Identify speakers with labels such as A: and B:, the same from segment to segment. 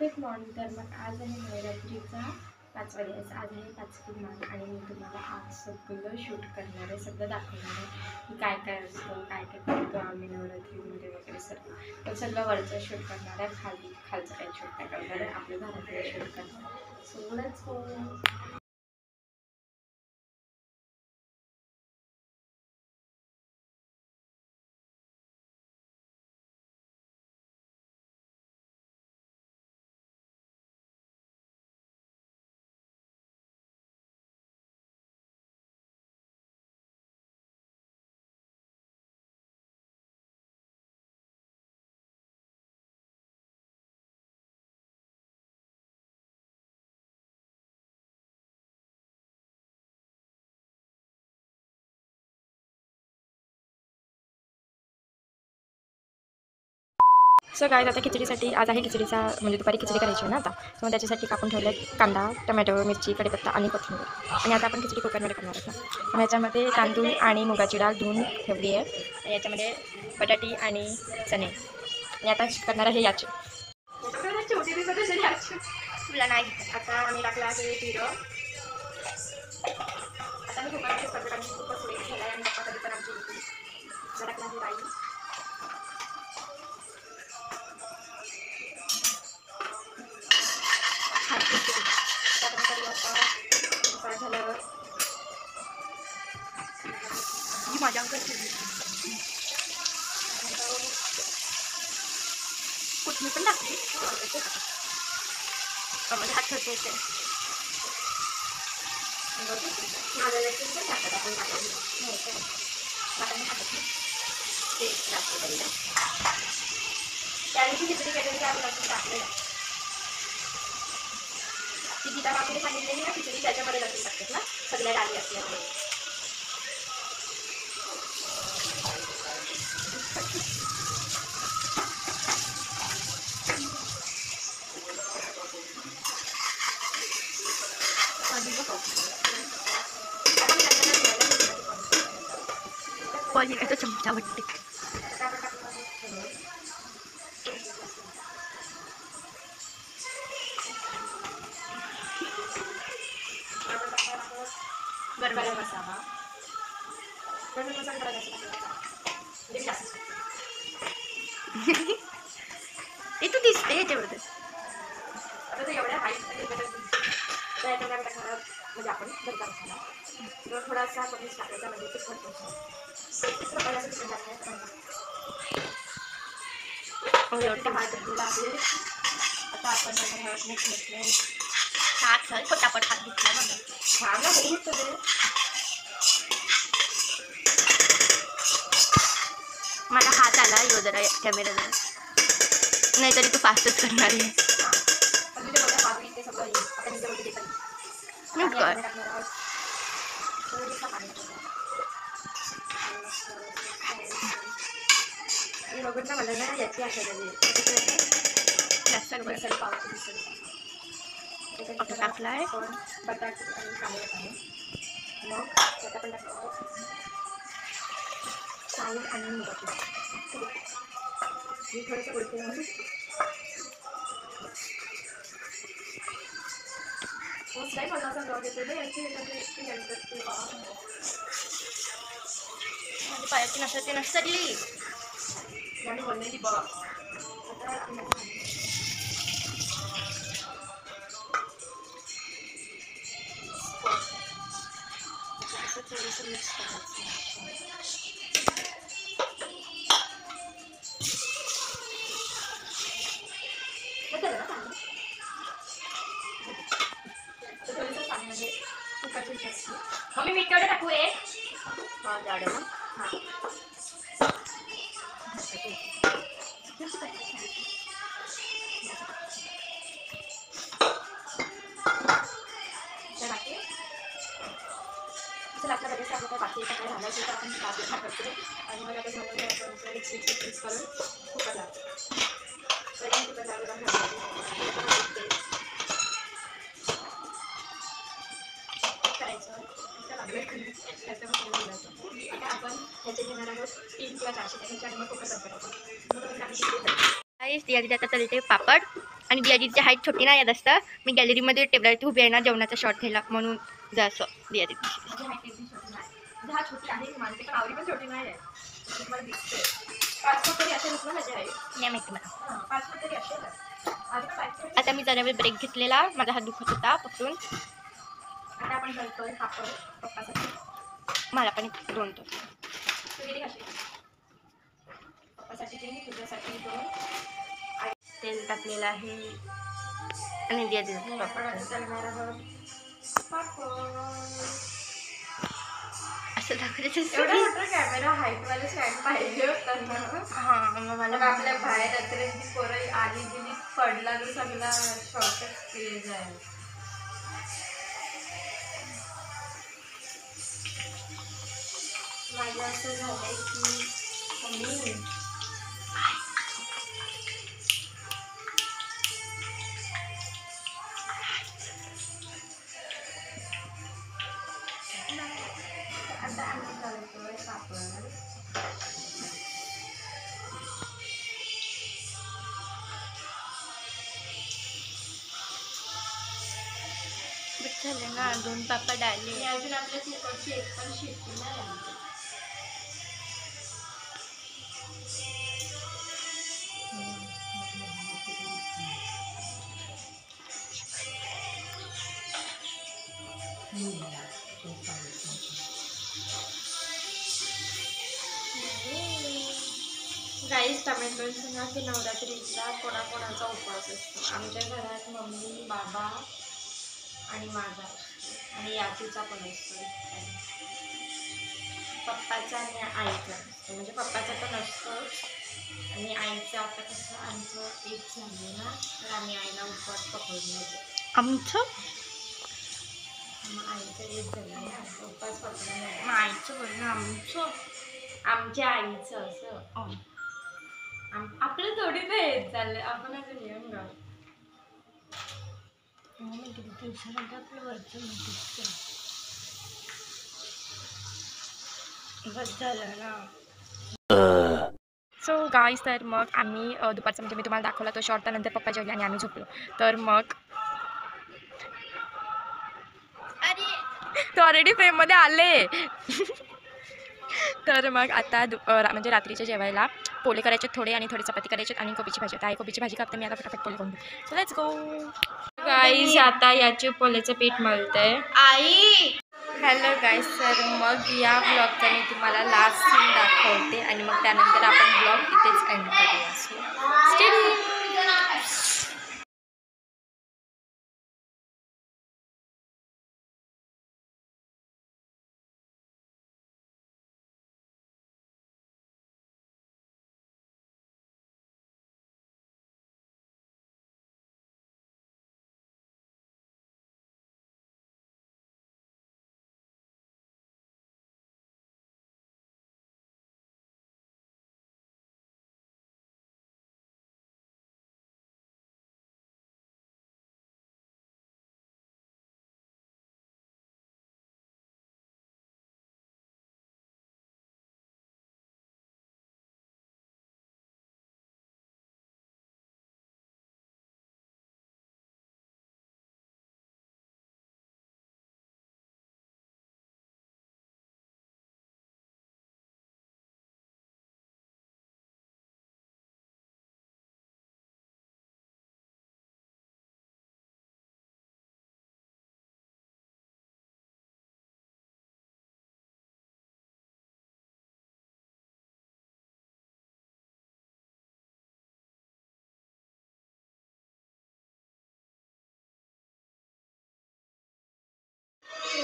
A: Good morning. तर मग आज आहे नवरात्रीचा 5 दिवस. आज आहे 5 मार्च आणि मी तुम्हाला आज सगळं शूट करणार आहे, सगळं दाखवणार आहे की काय काय असतं, काय काय करतो आम्ही नवरात्रीमध्ये वगैरे सर्व. तर सगळं वरचं शूट करणार आहे, खालचं काही शूट नाही करणार आहे, आपल्या घरातलं शूट करणार आहे. So let's go. सो काय आता खिचडीसाठी आज आहे खिचडीचा म्हणजे दुपारी खिचडी करायची आहे ना आता. मग त्याच्यासाठी कापून ठेवले कांदा, टमॅटो, मिरची, कढीपत्ता आणि कोथिंबीर. आणि आता आपण खिचडी कुकरमध्ये करणार आहोत ना. मग याच्यामध्ये तांदूळ आणि मुगाची डाळ धुवून ठेवली आहे. आणि याच्यामध्ये बटाटी आणि चणे. आणि आता करणार आहे याची तुला नाही. आता आम्ही टाकला आहे जिरं. आता मी कुकरमध्ये करतो आणि कुकर पुढे ठेवला आहे आणि कधी पण आमची टाकला आहे राई. झाल्यावर ही माझ्या कुठली पण टाकली म्हणजे हात ठरते येते माझ्या पण टाकतात आपण त्या दिवशी खिचडी केलेली की आपण टाकलेलं ती गीता काकूने सांगितलेली ना खिचडी त्याच्यामध्ये लसूण टाकतात ना सगळ्या डाळी असल्यामुळे. पॉलिकाचा चमचा वाटते. गरम मसाला ते तू दिसते याच्याबद्दल आता एवढ्या म्हणजे आपण घरचा मसाला थोडासा पनीर टाकायचा म्हणजे ते आता आपण फटाफट हात घेतला माझा हात आला यो जरा कॅमेराला नाहीतरी तू फास्टच करणार आहे. मला ना याची आशा टाकलाय बटाटे आणि कांदे मग त्यात आपण टाकतो साऊथ आणि मुगाची मी थोडंसं उडते म्हणून काय बनवायचा ब्लॉग येतो ना याची माझी पायाची नसते नसतली आणि बोलण्याची बघ थोडंसं मिक्स करायचं. मम्मी मीठ तेवढं टाकू आहे जाडं हां आपल्या बरेच आपल्या बाकी काय झालं की आपण बाजूला करतो आणि मग आता झालं मिक्स करून कुकर लावतो कुकर लावून आता आपण ह्याचे घेणार आहोत 3 किंवा 4 शिट्ट्या मग कुकर बंद करायचा.
B: गाईस दिया दिदी आता चालते पापड आणि दिया दिदीची हाईट छोटी नाही येत असतं. मी गॅलरीमध्ये टेबलवरती उभी आहे ना जेवणाचा शॉट घ्यायला म्हणून जा असं दिया दिदी
A: छोटी आहे मानते पण आवडी पण छोटी नाही आहे मला दिसते 5 फूट तरी असेल ना माझी आहे
B: नाही माहिती मला
A: 5 फूट तरी असेल
B: आता मी जरा वेळ ब्रेक घेतलेला माझा हात दुखत होता पकडून
A: आता आपण करतोय पापड पप्पासाठी
B: मला पण 2 तास
A: तू किती खाशील पप्पासाठी 3 तुझ्यासाठी 2
B: तेल टाकलेलं आहे आणि दिया दिदी पापड असं दाखवायचं
A: एवढा मोठा कॅमेरा हाईटवाला स्टँड पाहिजे होता ना
B: हां मग मला
A: आपल्या बाहेर रात्री पोरं आली गेली पडला तर सगळा शॉर्टच पेज आहे माझं असं झालंय की मम्मी आता आम्ही करतोय पापड
B: झालं ना 2 पापड आले
A: आणि अजून आपल्या तिकडची एक पण शिट्टी नाही आली गाईस टमॅटोचं ना की नवरात्रीचा कोणाकोणाचा उपवास असतो आमच्या घरात मम्मी बाबा आणि माझा असतो आणि याचीचा पण असतो पप्पाचा आणि आईचा असतो म्हणजे पप्पाचा पण असतो आणि आईचं आता कसं आमचं एक झालं ना तर आम्ही आईला उपवास पकडून घेतो
B: आमचं
A: मग आईचं एक झालं ना उपवास पकडून
B: मग आईचं बोलणं आमचं
A: आमच्या आईचं असं आपलं थोडी ना येत चाललंय आपण असं नियम गाव
B: बस झालं ना सो गाईस तर मग आम्ही दुपारचा म्हणजे मी तुम्हाला दाखवला तो शॉर्ट त्यानंतर पप्पा जेवले आणि आम्ही झोपलो तर मग तो ऑलरेडी फ्रेममध्ये आले तर मग आता म्हणजे रात्रीच्या जेवायला पोले करायचे थोडे आणि थोडी चपाती करायचे आणि कोबीची भाजी आता कोबीची भाजी कापते मी आता फटाफट पोले करून सो लेट्स गो
A: गाईस आता याचे पोलेचं पीठ मळतंय
B: आई हॅलो गाईस तर मग या ब्लॉगचा मी तुम्हाला लास्ट सीन दाखवते आणि मग त्यानंतर आपण ब्लॉग इथेच एंड करूया so stay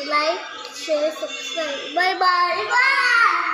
C: like, share, subscribe. Bye bye. Bye.